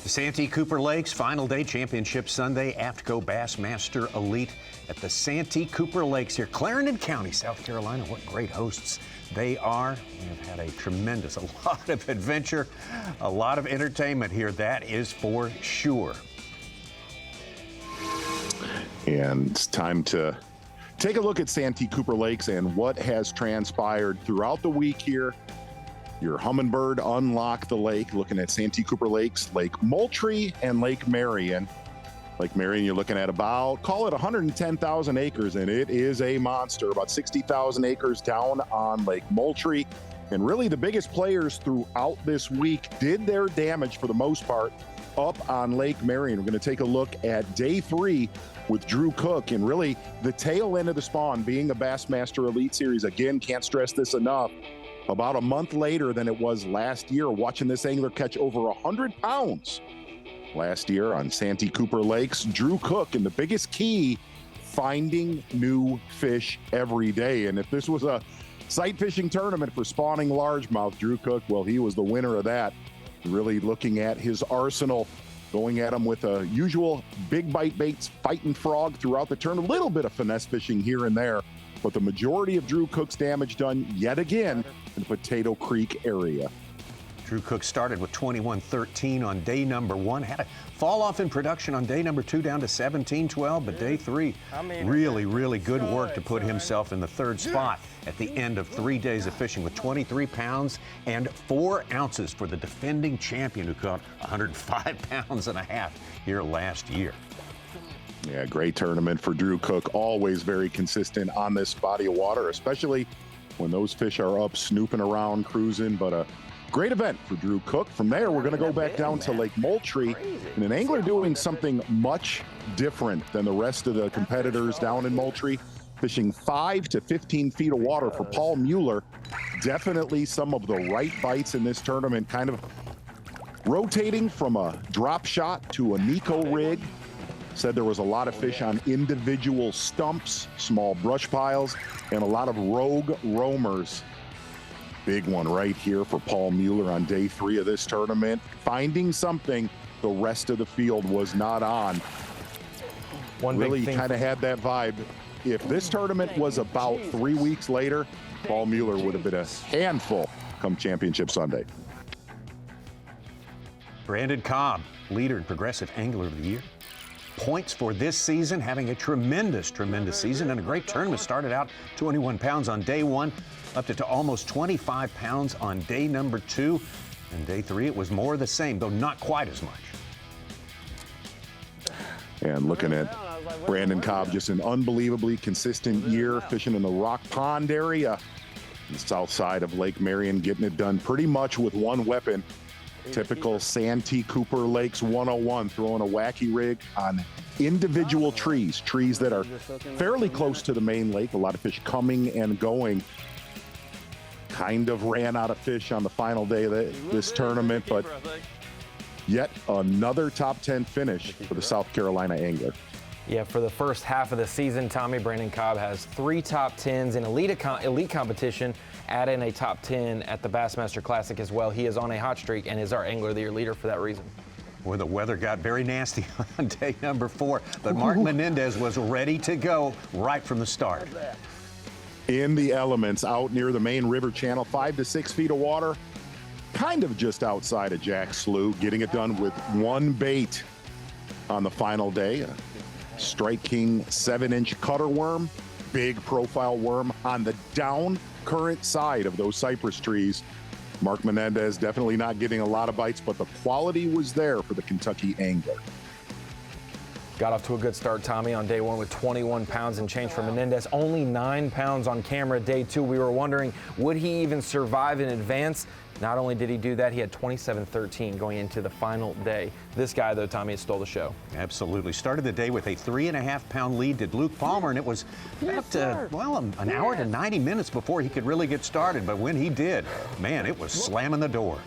Santee Cooper Lakes, final day, Championship Sunday, AFTCO Bassmaster Elite at the Santee Cooper Lakes here, Clarendon County, South Carolina. What great hosts they are. We have had a lot of adventure, a lot of entertainment here, that is for sure. And it's time to take a look at Santee Cooper Lakes and what has transpired throughout the week here. Your Humminbird Unlock the Lake, looking at Santee Cooper Lakes, Lake Moultrie, and Lake Marion. Lake Marion, you're looking at about, call it 110,000 acres, and it is a monster. About 60,000 acres down on Lake Moultrie. And really the biggest players throughout this week did their damage for the most part up on Lake Marion. We're going to take a look at day 3 with Drew Cook, and really the tail end of the spawn being a Bassmaster Elite Series. Again, can't stress this enough. About a month later than it was last year, watching this angler catch over 100 pounds last year on Santee Cooper Lakes. Drew Cook, and the biggest key, finding new fish every day. And if this was a sight fishing tournament for spawning largemouth, Drew Cook, well, he was the winner of that. Really looking at his arsenal, going at him with a usual big bite baits, fighting frog throughout the tournament. A little bit of finesse fishing here and there, but the majority of Drew Cook's damage done yet again in the Potato Creek area. Drew Cook started with 21-13 on day number 1. Had a fall off in production on day number 2 down to 17-12, but day 3, really good work to put himself in the 3rd spot at the end of 3 days of fishing with 23 pounds and 4 ounces for the defending champion who caught 105 pounds and a half here last year. Yeah, great tournament for Drew Cook. Always very consistent on this body of water, especially when those fish are up snooping around, cruising. But a great event for Drew Cook. From there, we're going to go back down to Lake Moultrie, and an angler doing something much different than the rest of the competitors down in Moultrie, fishing 5 to 15 feet of water for Paul Mueller. Definitely some of the right bites in this tournament, kind of rotating from a drop shot to a Nico rig. Said there was a lot of fish on individual stumps, small brush piles, and a lot of rogue roamers. Big one right here for Paul Mueller on day 3 of this tournament. Finding something the rest of the field was not on. Really kind of had that vibe. If this tournament was about 3 weeks later, Paul Mueller would have been a handful come Championship Sunday. Brandon Cobb, leader in Progressive Angler of the Year. Points for this season, having a tremendous season and a great tournament. Started out 21 pounds on day 1, up to almost 25 pounds on day number 2. And day 3, it was more of the same, though not quite as much. And looking at Brandon Cobb, just an unbelievably consistent year, fishing in the Rock Pond area, on the south side of Lake Marion, getting it done pretty much with one weapon. Typical Santee Cooper Lakes 101, throwing a wacky rig on individual trees that are fairly close to the main lake. A lot of fish coming and going. Kind of ran out of fish on the final day of this tournament, but yet another top 10 finish for the South Carolina angler. Yeah, for the first half of the season, Tommy, Brandon Cobb has 3 top 10s in elite competition, add in a top 10 at the Bassmaster Classic as well. He is on a hot streak and is our Angler of the Year leader for that reason. Boy, the weather got very nasty on day number 4, but Mark Menendez was ready to go right from the start. In the elements out near the main river channel, 5 to 6 feet of water, kind of just outside of Jack Slough, getting it done with one bait on the final day. Strike King 7-inch cutter worm, big profile worm on the down current side of those cypress trees. Mark Menendez definitely not getting a lot of bites, but the quality was there for the Kentucky angler. Got off to a good start, Tommy, on day 1 with 21 pounds and change for Menendez. Only 9 pounds on camera day 2. We were wondering, would he even survive in advance? Not only did he do that, he had 27-13 going into the final day. This guy, though, Tommy, has stole the show. Absolutely. Started the day with a 3.5-pound lead to Luke Palmer, and it was about, an hour to 90 minutes before he could really get started. But when he did, man, it was slamming the door.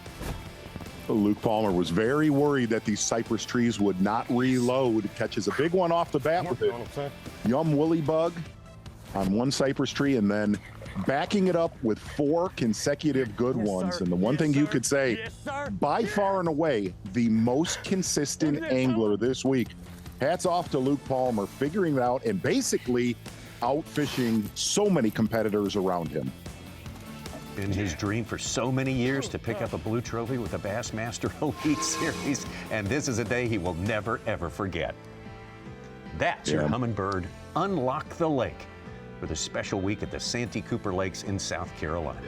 Luke Palmer was very worried that these cypress trees would not reload. Catches a big one off the bat with it. Yum woolly bug on one cypress tree, and then backing it up with 4 consecutive good ones. And the one thing you could say, by far and away, the most consistent angler this week. Hats off to Luke Palmer, figuring it out and basically outfishing so many competitors around him. Been his dream for so many years to pick up a blue trophy with the Bassmaster Elite Series, and this is a day he will never, ever forget. That's your Humminbird Unlock the Lake for the special week at the Santee Cooper Lakes in South Carolina.